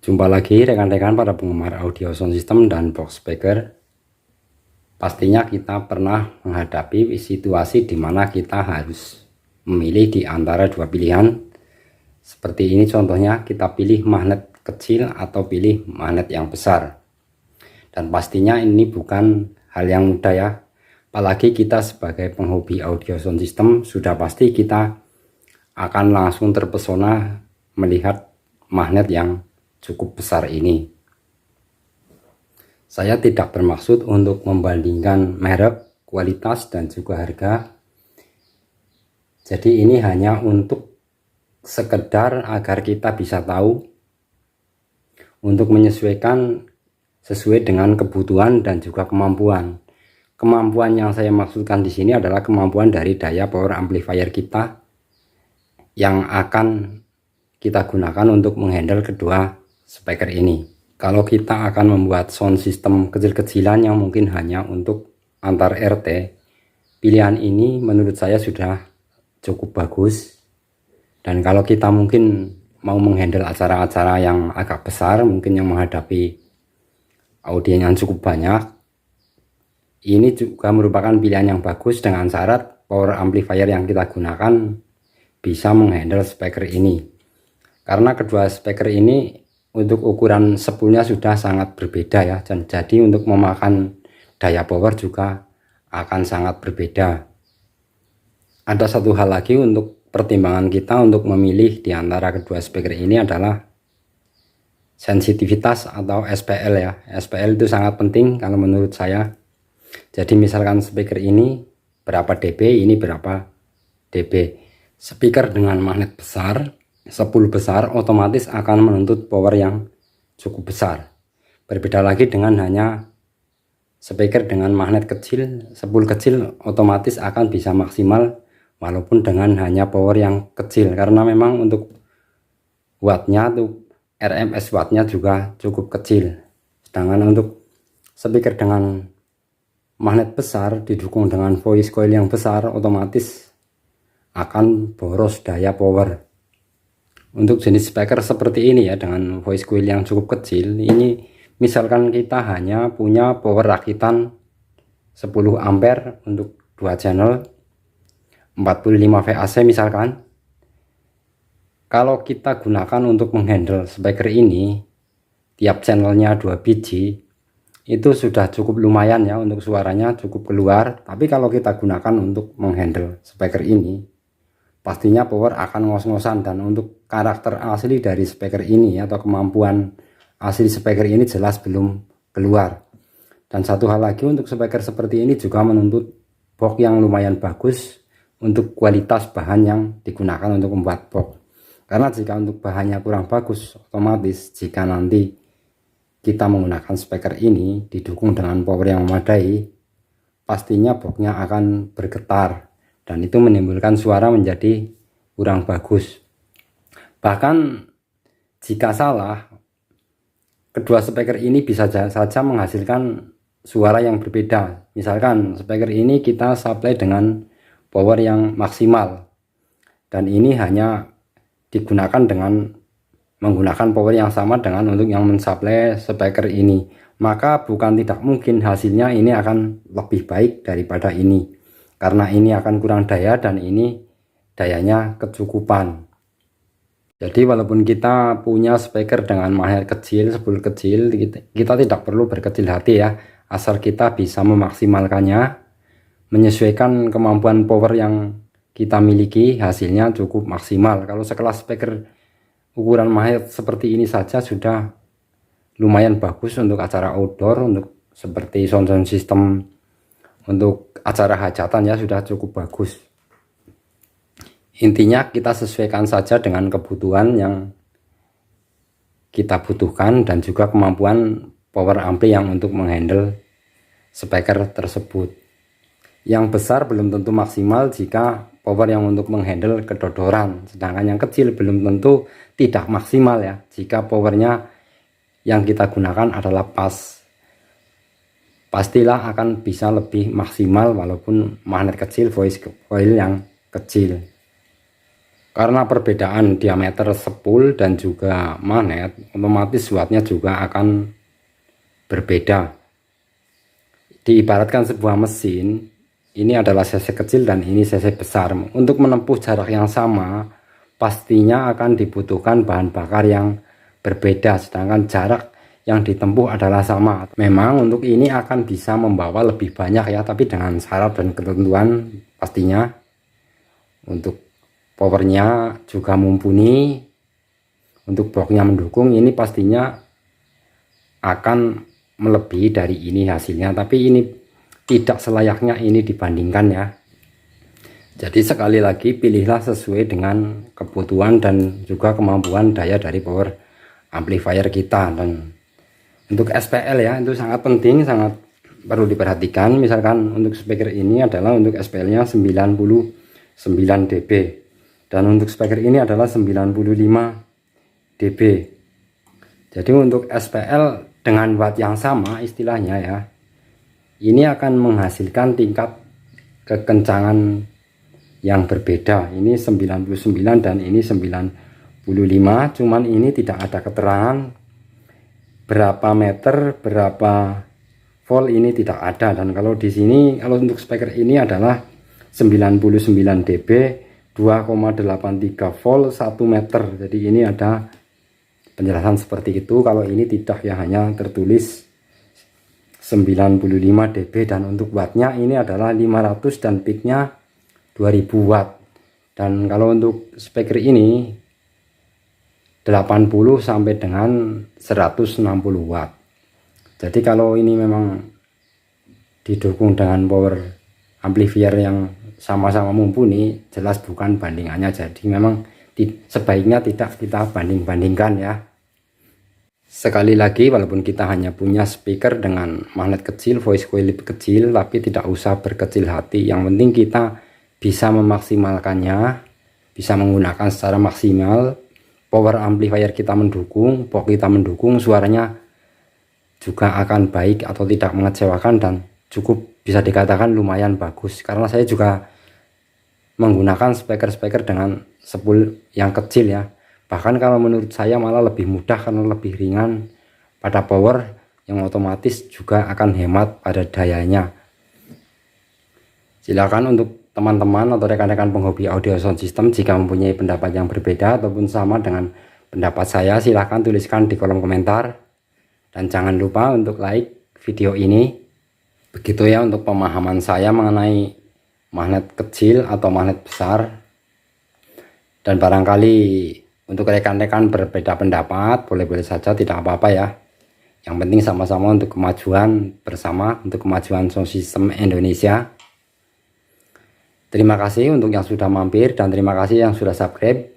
Jumpa lagi rekan-rekan para penggemar audio sound system dan box speaker. Pastinya kita pernah menghadapi situasi di mana kita harus memilih di antara dua pilihan. Seperti ini contohnya, kita pilih magnet kecil atau pilih magnet yang besar. Dan pastinya ini bukan hal yang mudah ya. Apalagi kita sebagai penghobi audio sound system, sudah pasti kita akan langsung terpesona melihat magnet yang cukup besar ini. Saya tidak bermaksud untuk membandingkan merek, kualitas, dan juga harga. Jadi ini hanya untuk sekedar agar kita bisa tahu untuk menyesuaikan sesuai dengan kebutuhan dan juga kemampuan. Kemampuan yang saya maksudkan di sini adalah kemampuan dari daya power amplifier kita yang akan kita gunakan untuk menghandle kedua speaker ini. Kalau kita akan membuat sound system kecil-kecilan yang mungkin hanya untuk antar RT, pilihan ini menurut saya sudah cukup bagus. Dan kalau kita mungkin mau menghandle acara-acara yang agak besar, mungkin yang menghadapi audiens yang cukup banyak, ini juga merupakan pilihan yang bagus dengan syarat power amplifier yang kita gunakan bisa menghandle speaker ini. Karena kedua speaker ini untuk ukuran spoolnya sudah sangat berbeda ya, dan jadi untuk memakan daya power juga akan sangat berbeda. Ada satu hal lagi untuk pertimbangan kita untuk memilih di antara kedua speaker ini adalah sensitivitas atau SPL ya. SPL itu sangat penting kalau menurut saya. Jadi misalkan speaker ini berapa dB, ini berapa dB. Speaker dengan magnet besar, spool besar, otomatis akan menuntut power yang cukup besar. Berbeda lagi dengan hanya speaker dengan magnet kecil, spool kecil, otomatis akan bisa maksimal walaupun dengan hanya power yang kecil, karena memang untuk wattnya tuh RMS wattnya juga cukup kecil. Sedangkan untuk speaker dengan magnet besar didukung dengan voice coil yang besar, otomatis akan boros daya power. Untuk jenis speaker seperti ini ya, dengan voice coil yang cukup kecil, ini misalkan kita hanya punya power rakitan 10 ampere untuk 2 channel 45 VAC misalkan. Kalau kita gunakan untuk menghandle speaker ini, tiap channelnya 2 biji, itu sudah cukup lumayan ya, untuk suaranya cukup keluar. Tapi kalau kita gunakan untuk menghandle speaker ini, pastinya power akan ngos-ngosan, dan untuk karakter asli dari speaker ini atau kemampuan asli speaker ini jelas belum keluar. Dan satu hal lagi, untuk speaker seperti ini juga menuntut box yang lumayan bagus untuk kualitas bahan yang digunakan untuk membuat box. Karena jika untuk bahannya kurang bagus, otomatis jika nanti kita menggunakan speaker ini didukung dengan power yang memadai, pastinya boxnya akan bergetar, dan itu menimbulkan suara menjadi kurang bagus. Bahkan jika salah, kedua speaker ini bisa saja menghasilkan suara yang berbeda. Misalkan speaker ini kita supply dengan power yang maksimal, dan ini hanya digunakan dengan menggunakan power yang sama dengan untuk yang mensuplai speaker ini, maka bukan tidak mungkin hasilnya ini akan lebih baik daripada ini, karena ini akan kurang daya dan ini dayanya kecukupan. Jadi walaupun kita punya speaker dengan magnet kecil, spool kecil, kita tidak perlu berkecil hati ya, asal kita bisa memaksimalkannya, menyesuaikan kemampuan power yang kita miliki, hasilnya cukup maksimal. Kalau sekelas speaker ukuran magnet seperti ini saja sudah lumayan bagus untuk acara outdoor, untuk seperti sound system untuk acara hajatan ya, sudah cukup bagus. Intinya kita sesuaikan saja dengan kebutuhan yang kita butuhkan dan juga kemampuan power ampli yang untuk menghandle speaker tersebut. Yang besar belum tentu maksimal jika power yang untuk menghandle kedodoran, sedangkan yang kecil belum tentu tidak maksimal ya, jika powernya yang kita gunakan adalah pas. Pastilah akan bisa lebih maksimal walaupun magnet kecil, voice coil yang kecil. Karena perbedaan diameter spool dan juga magnet, otomatis wattnya juga akan berbeda. Diibaratkan sebuah mesin, ini adalah cc kecil dan ini cc besar. Untuk menempuh jarak yang sama, pastinya akan dibutuhkan bahan bakar yang berbeda, sedangkan jarak yang ditempuh adalah sama. Memang untuk ini akan bisa membawa lebih banyak ya, tapi dengan syarat dan ketentuan pastinya. Untuk powernya juga mumpuni, untuk bloknya mendukung, ini pastinya akan melebihi dari ini hasilnya, tapi ini tidak selayaknya ini dibandingkan ya. Jadi sekali lagi pilihlah sesuai dengan kebutuhan dan juga kemampuan daya dari power amplifier kita. Dan untuk SPL ya, itu sangat penting, sangat perlu diperhatikan. Misalkan untuk speaker ini adalah untuk SPL nya 99 dB, dan untuk speaker ini adalah 95 dB. Jadi untuk SPL dengan watt yang sama istilahnya ya, ini akan menghasilkan tingkat kekencangan yang berbeda. Ini 99 dan ini 95, cuman ini tidak ada keterangan berapa meter, berapa volt, ini tidak ada. Dan kalau di sini, kalau untuk speaker ini adalah 99 dB, 2,83 volt, 1 meter. Jadi ini ada penjelasan seperti itu. Kalau ini tidak ya, hanya tertulis 95 dB, dan untuk wattnya ini adalah 500 dan peaknya 2000 watt. Dan kalau untuk speaker ini 80 sampai dengan 160 watt. Jadi kalau ini memang didukung dengan power amplifier yang sama-sama mumpuni, jelas bukan bandingannya. Jadi memang sebaiknya tidak kita banding-bandingkan ya. Sekali lagi, walaupun kita hanya punya speaker dengan magnet kecil, voice coil kecil, tapi tidak usah berkecil hati. Yang penting kita bisa memaksimalkannya, bisa menggunakan secara maksimal. Power amplifier kita mendukung, box kita mendukung, suaranya juga akan baik atau tidak mengecewakan, dan cukup bisa dikatakan lumayan bagus. Karena saya juga menggunakan speaker dengan spool yang kecil ya. Bahkan kalau menurut saya malah lebih mudah karena lebih ringan pada power, yang otomatis juga akan hemat pada dayanya. Silakan untuk teman-teman atau rekan-rekan penghobi audio sound system, jika mempunyai pendapat yang berbeda ataupun sama dengan pendapat saya, silahkan tuliskan di kolom komentar. Dan jangan lupa untuk like video ini. Begitu ya untuk pemahaman saya mengenai magnet kecil atau magnet besar. Dan barangkali untuk rekan-rekan berbeda pendapat, boleh-boleh saja, tidak apa-apa ya. Yang penting sama-sama untuk kemajuan bersama, untuk kemajuan sound system Indonesia. Terima kasih untuk yang sudah mampir, dan terima kasih yang sudah subscribe.